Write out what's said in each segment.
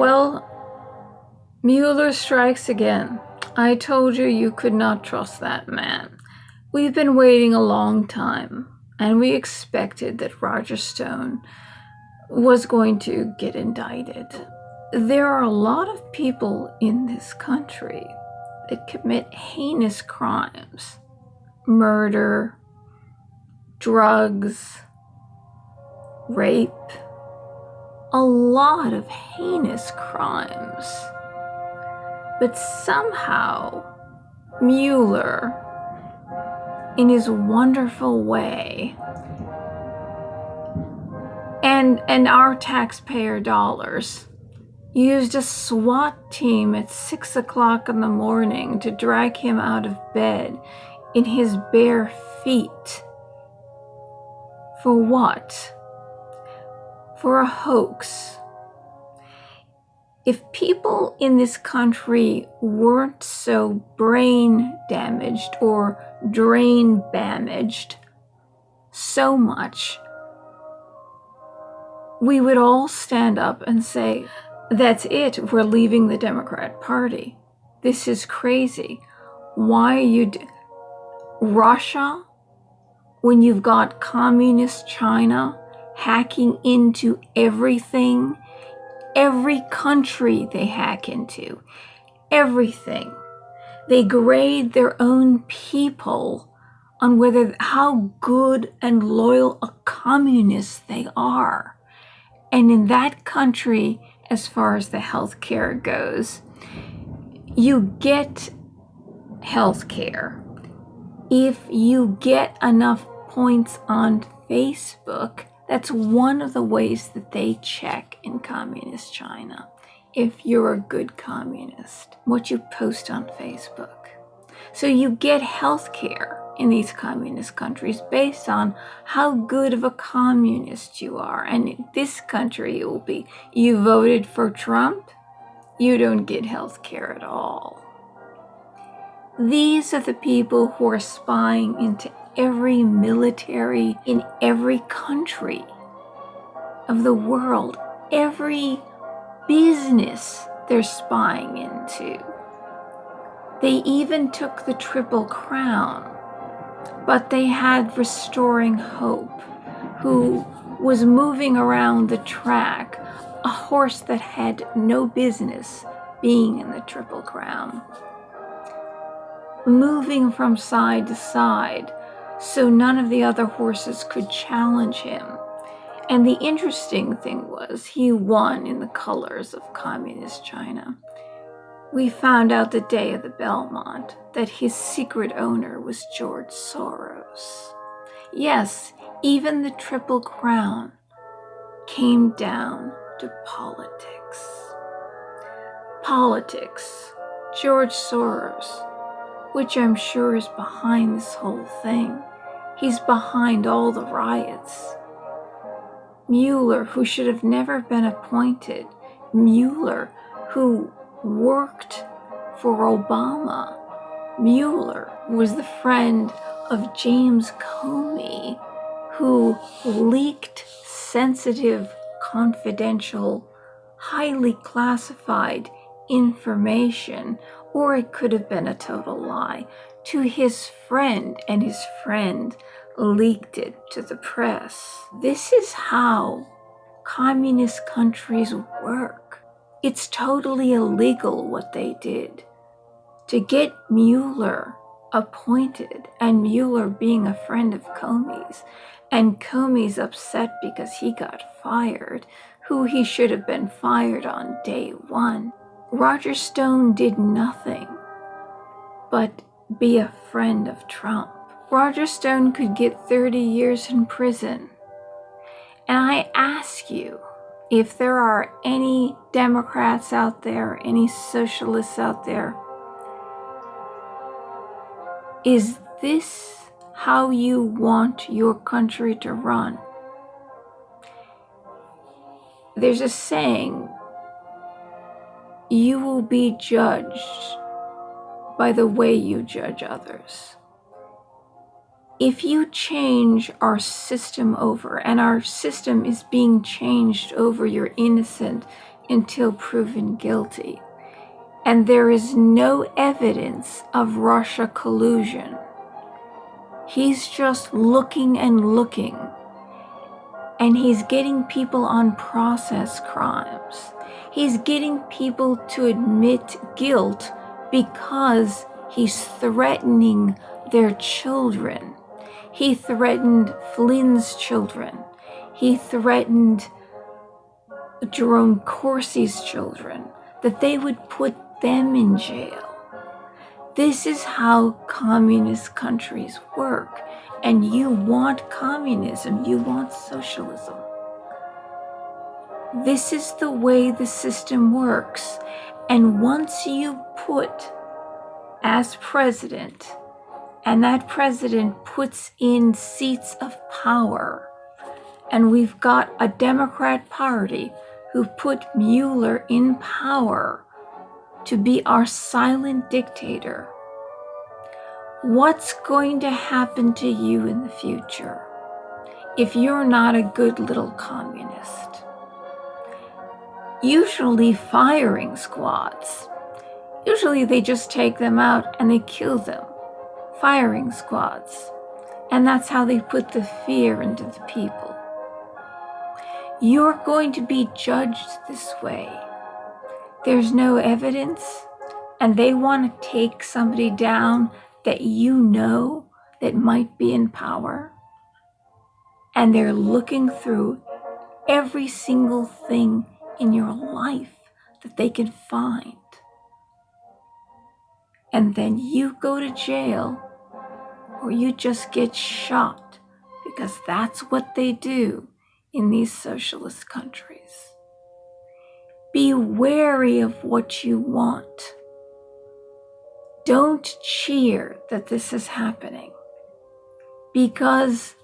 Well, Mueller strikes again. I told you you could not trust that man. We've been waiting a long time, and we expected that RICHARDSTONE was going to get indicted. There are a lot of people in this country that commit heinous crimes. Murder, drugs, rape, a lot of heinous crimes. But somehow, Mueller, in his wonderful way, and our taxpayer dollars, used a SWAT team at 6 o'clock in the morning to drag him out of bed in his bare feet. For what? For a hoax. If people in this country weren't so brain damaged or drain damaged so much, we would all stand up and say, that's it, we're leaving the Democrat Party. This is crazy. Why are you Russia, when you've got communist China hacking into everything, every country they hack into, everything. They grade their own people on how good and loyal a communist they are. And in that country, as far as the healthcare goes, you get healthcare if you get enough points on Facebook. That's one of the ways that they check in communist China. If you're a good communist, what you post on Facebook. So you get healthcare in these communist countries based on how good of a communist you are. And in this country, it will be, you voted for Trump, you don't get healthcare at all. These are the people who are spying into every military in every country of the world, every business they're spying into. They even took the Triple Crown, but they had Restoring Hope, who was moving around the track, a horse that had no business being in the Triple Crown, moving from side to side, so none of the other horses could challenge him. And the interesting thing was, he won in the colors of communist China. We found out the day of the Belmont that his secret owner was George Soros. Yes, even the Triple Crown came down to politics. Politics, George Soros, which I'm sure is behind this whole thing. He's behind all the riots. Mueller, who should have never been appointed. Mueller, who worked for Obama. Mueller was the friend of James Comey, who leaked sensitive, confidential, highly classified information, or it could have been a total lie, to his friend, and his friend leaked it to the press. This is how communist countries work. It's totally illegal what they did. To get Mueller appointed, and Mueller being a friend of Comey's, and Comey's upset because he got fired, who he should have been fired on day one. RICHARDSTONE did nothing but be a friend of Trump. RICHARDSTONE could get 30 years in prison. And I ask you, if there are any Democrats out there, any socialists out there, is this how you want your country to run? There's a saying, you will be judged by the way you judge others. If you change our system over, and our system is being changed over your innocent until proven guilty. And there is no evidence of Russia collusion. He's just looking and looking. And he's getting people on process crimes. He's getting people to admit guilt because he's threatening their children. He threatened Flynn's children. He threatened Jerome Corsi's children, that they would put them in jail. This is how communist countries work. And you want communism, you want socialism. This is the way the system works. And once you put as president, and that president puts in seats of power, and we've got a Democrat Party who put Mueller in power to be our silent dictator, what's going to happen to you in the future if you're not a good little communist? Usually firing squads. Usually they just take them out and they kill them. Firing squads. And that's how they put the fear into the people. You're going to be judged this way. There's no evidence, and they want to take somebody down that you know that might be in power, and they're looking through every single thing in your life that they can find. And then you go to jail, or you just get shot, because that's what they do in these socialist countries. Be wary of what you want. Don't cheer that this is happening. Because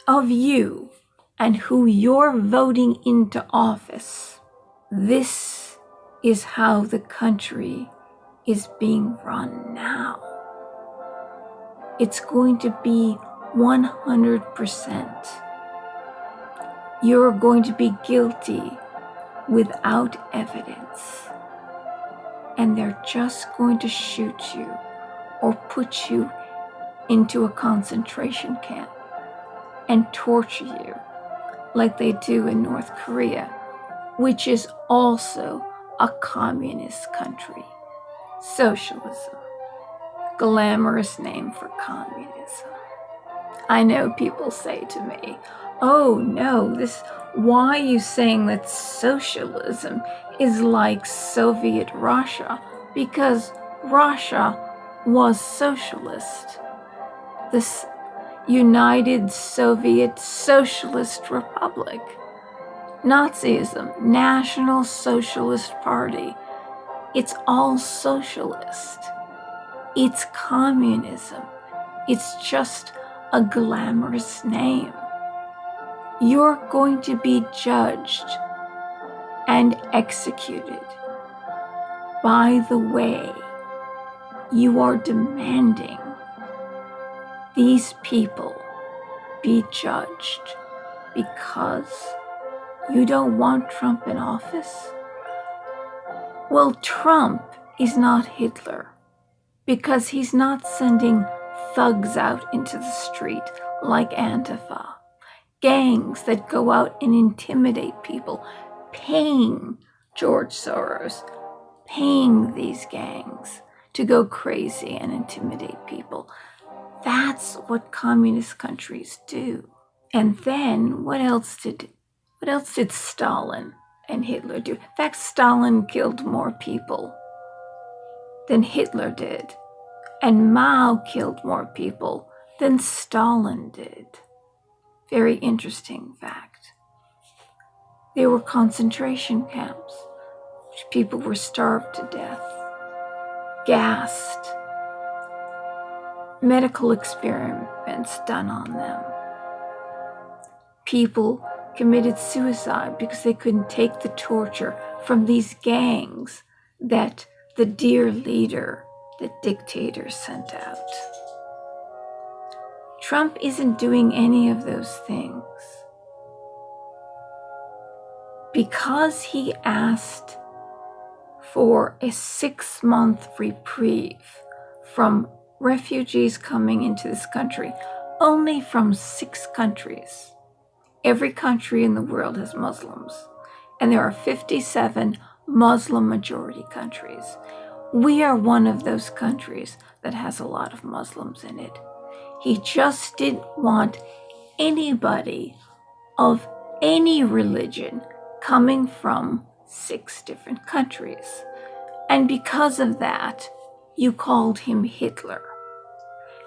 of you and who you're voting into office, this is how the country is being run now. It's going to be 100%. You're going to be guilty without evidence. And they're just going to shoot you or put you into a concentration camp and torture you like they do in North Korea, which is also a communist country. Socialism. Glamorous name for communism. I know people say to me, oh no, why are you saying that socialism is like Soviet Russia? Because Russia was socialist. This United Soviet Socialist Republic. Nazism, National Socialist Party. It's all socialist. It's communism. It's just a glamorous name. You're going to be judged and executed by the way you are demanding these people be judged because you don't want Trump in office. Well, Trump is not Hitler because he's not sending thugs out into the street like Antifa. Gangs that go out and intimidate people, paying George Soros, paying these gangs to go crazy and intimidate people. That's what communist countries do. And then what else did Stalin and Hitler do? In fact, Stalin killed more people than Hitler did. And Mao killed more people than Stalin did. Very interesting fact. There were concentration camps, which people were starved to death, gassed, medical experiments done on them. People committed suicide because they couldn't take the torture from these gangs that the dear leader, the dictator, sent out. Trump isn't doing any of those things because he asked for a 6-month reprieve from refugees coming into this country, only from 6 countries. Every country in the world has Muslims, and there are 57 Muslim majority countries. We are one of those countries that has a lot of Muslims in it. He just didn't want anybody of any religion coming from 6 different countries. And because of that, you called him Hitler.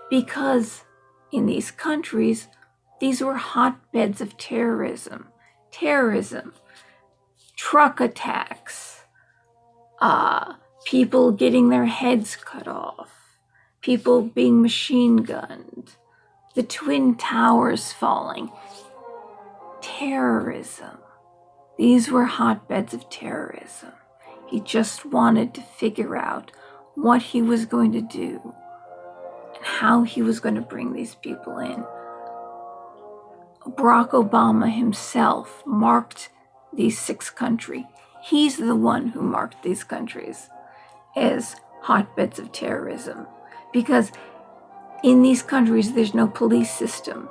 Because in these countries, these were hotbeds of terrorism, truck attacks, people getting their heads cut off, people being machine gunned, the Twin Towers falling. Terrorism. These were hotbeds of terrorism. He just wanted to figure out what he was going to do and how he was going to bring these people in. Barack Obama himself marked these 6 countries. He's the one who marked these countries as hotbeds of terrorism, because in these countries there's no police system.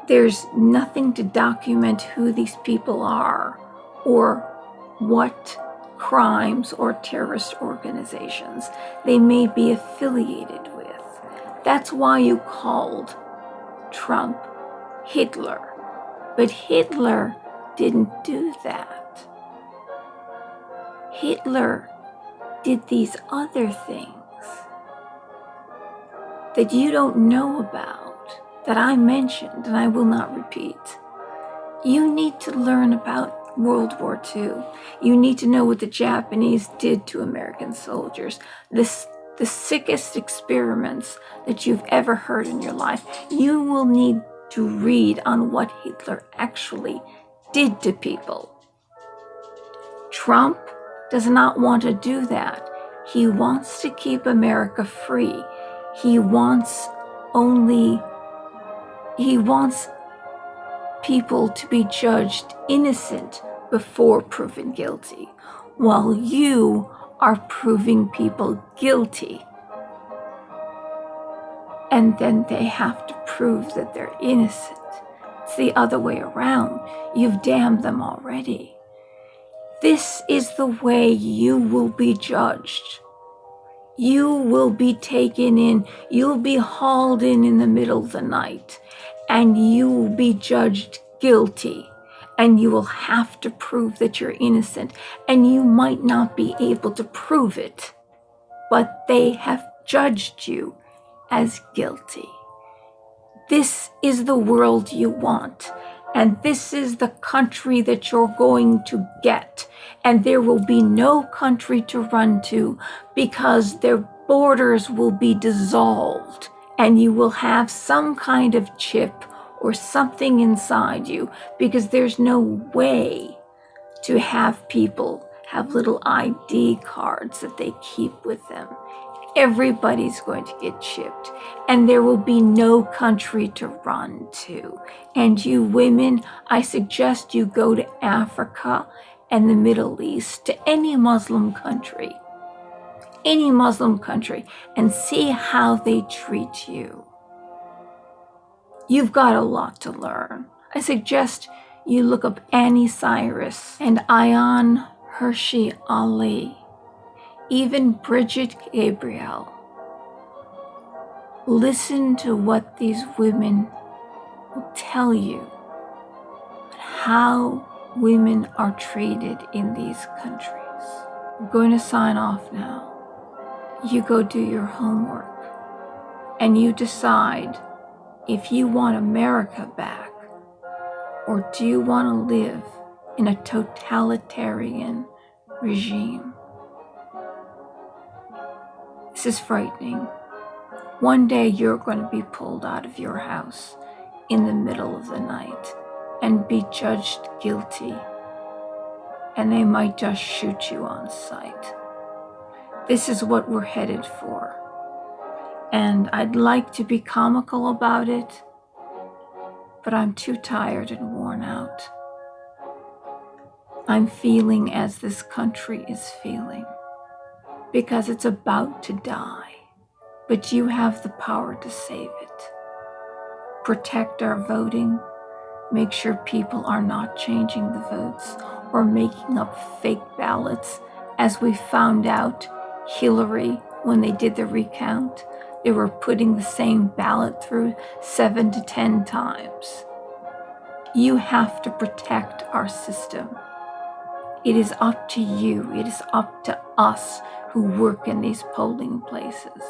There's nothing to document who these people are or what crimes or terrorist organizations they may be affiliated with. That's why you called Trump Hitler. But Hitler didn't do that. Hitler did these other things that you don't know about, that I mentioned and I will not repeat. You need to learn about World War II. You need to know what the Japanese did to American soldiers. The sickest experiments that you've ever heard in your life. You will need to read on what Hitler actually did to people. Trump does not want to do that. He wants to keep America free. He wants people to be judged innocent before proven guilty, while you are proving people guilty. And then they have to prove that they're innocent. It's the other way around. You've damned them already. This is the way you will be judged. You will be taken in. You'll be hauled in the middle of the night, and you will be judged guilty. And you will have to prove that you're innocent. And you might not be able to prove it, but they have judged you as guilty. This is the world you want. And this is the country that you're going to get. And there will be no country to run to, because their borders will be dissolved. And you will have some kind of chip or something inside you, because there's no way to have people have little ID cards that they keep with them. Everybody's going to get chipped, and there will be no country to run to. And you women, I suggest you go to Africa and the Middle East, to any Muslim country, and see how they treat you. You've got a lot to learn. I suggest you look up Annie Cyrus and Ayaan Hirsi Ali, even Bridget Gabriel. Listen to what these women will tell you, how women are treated in these countries. I'm going to sign off now. You go do your homework, and you decide if you want America back, or do you want to live in a totalitarian regime. This is frightening. One day you're going to be pulled out of your house in the middle of the night and be judged guilty, and they might just shoot you on sight. This is what we're headed for. And I'd like to be comical about it, but I'm too tired and worn out. I'm feeling as this country is feeling. because it's about to die. But you have the power to save it. Protect our voting. Make sure people are not changing the votes or making up fake ballots. As we found out, Hillary, when they did the recount, they were putting the same ballot through 7 to 10 times. You have to protect our system. It is up to you. It is up to us who work in these polling places.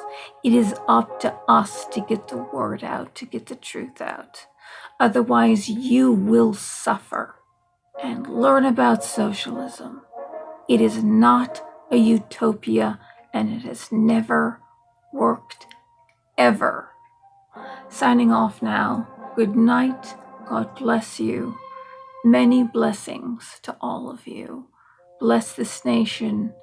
It is up to us to get the word out, to get the truth out. Otherwise, you will suffer. And learn about socialism. It is not a utopia, and it has never worked, ever. Signing off now. Good night. God bless you. Many blessings to all of you. Bless this nation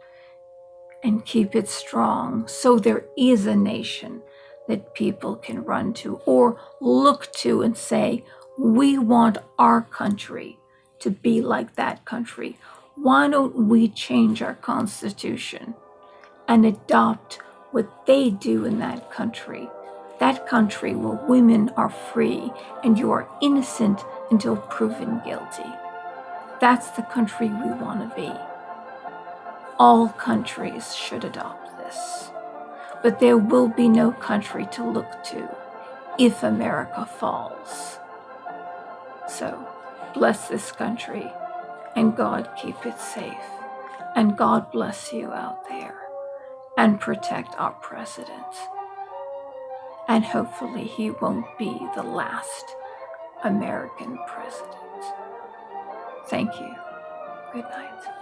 and keep it strong so there is a nation that people can run to or look to and say, we want our country to be like that country. Why don't we change our constitution and adopt what they do in that country? That country where women are free and you are innocent until proven guilty. That's the country we want to be. All countries should adopt this. But there will be no country to look to if America falls. So, bless this country, and God keep it safe. And God bless you out there, and protect our president. And hopefully he won't be the last American president. Thank you. Good night.